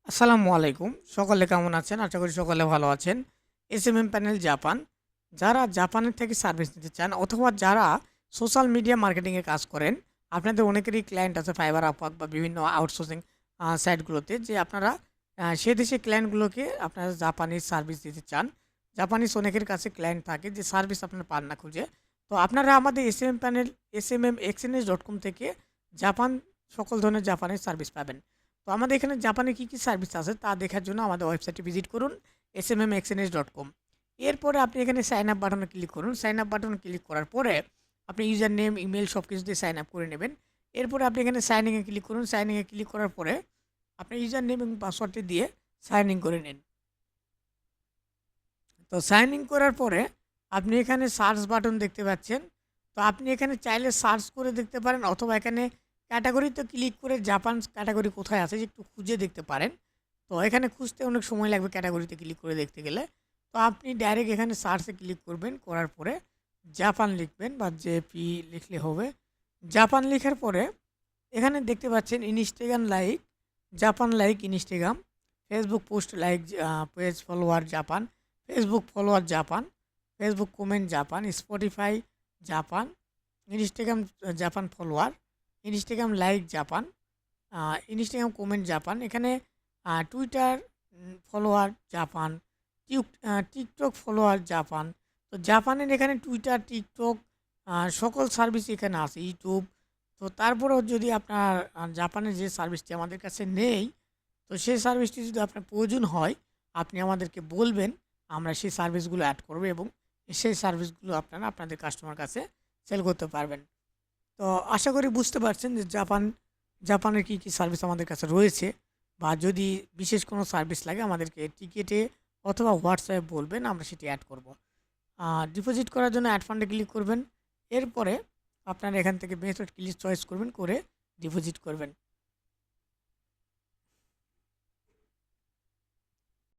আসসালামু আলাইকুম। সকলে কেমন আছেন? আশা করি সকলে ভালো আছেন। SMM panel Japan. যারা জাপানের থেকে সার্ভিস নিতে চান অথবা যারা সোশ্যাল মিডিয়া মার্কেটিং এর কাজ করেন, আপনাদের অনেকেরই ক্লায়েন্ট আছে ফাইবার, আপওয়ার্ক বা বিভিন্ন আউটসোর্সিং সাইটগুলোতে যে আপনারা সে দেশের ক্লায়েন্টগুলোকে আপনারা জাপানিজ সার্ভিস দিতে চান। জাপানিজ অনেকের কাছে ক্লায়েন্ট থাকে যে সার্ভিস আপনারা পান না খুঁজে। তো আপনারা আমাদের এসএমএম প্যানেল smmexchange.com থেকে জাপান সকল ধরনের জাপানের সার্ভিস পাবেন। তো আমাদের এখানে জাপানে কী সার্ভিস আছে তা দেখার জন্য আমাদের ওয়েবসাইটে ভিজিট করুন smmexchange.com। এরপরে আপনি এখানে সাইন আপ বাটনে ক্লিক করুন। সাইন আপ বাটনে ক্লিক করার পরে আপনি ইউজার নেম, ইমেল সব কিছু দিয়ে সাইন আপ করে নেবেন। এরপরে আপনি এখানে সাইন ইন এ ক্লিক করুন। সাইন ইন এ ক্লিক করার পরে আপনি ইউজার নেম এবং পাসওয়ার্ডটি দিয়ে সাইন ইন করে নিন। তো সাইন ইন করার পরে আপনি এখানে সার্চ বাটন দেখতে পাচ্ছেন। তো আপনি এখানে চাইলে সার্চ করে দেখতে পারেন অথবা এখানে ক্যাটাগরিতে ক্লিক করে জাপান ক্যাটাগরি কোথায় আছে একটু খুঁজে দেখতে পারেন। তো এখানে খুঁজতে অনেক সময় লাগবে ক্যাটাগরিতে ক্লিক করে দেখতে গেলে। তো আপনি ডাইরেক্ট এখানে সার্চে ক্লিক করবেন, করার পরে জাপান লিখবেন বা জেপি লিখলে হবে। জাপান লেখার পরে এখানে দেখতে পাচ্ছেন Instagram like Japan, like Instagram, Facebook post like, page follower Japan, Facebook follower Japan, Facebook comment Japan, Spotify Japan, Instagram Japan follower, Instagram like Japan, Instagram comment Japan, এখানে Twitter follower Japan, TikTok follower Japan. তো জাপানের এখানে Twitter, TikTok সকল service এখানে আছে, YouTube. তো তারপরেও যদি আপনার জাপানের যে সার্ভিসটি আমাদের কাছে নেই, তো সেই সার্ভিসটি যদি আপনার প্রয়োজন হয় আপনি আমাদেরকে বলবেন, আমরা সেই সার্ভিসগুলো অ্যাড করব এবং সেই সার্ভিসগুলো আপনারা আপনাদের কাস্টমার কাছে সেল করতে পারবেন। তো আশা করি বুঝতে পারছেন যে জাপানের কী সার্ভিস আমাদের কাছে রয়েছে, বা যদি বিশেষ কোনো সার্ভিস লাগে আমাদেরকে টিকেটে অথবা হোয়াটসঅ্যাপে বলবেন, আমরা সেটি অ্যাড করব। ডিপোজিট করার জন্য অ্যাড ফান্ডে ক্লিক করবেন। এরপরে আপনারা এখান থেকে মেথড ক্লিক চয়েস করবেন, করে ডিপোজিট করবেন।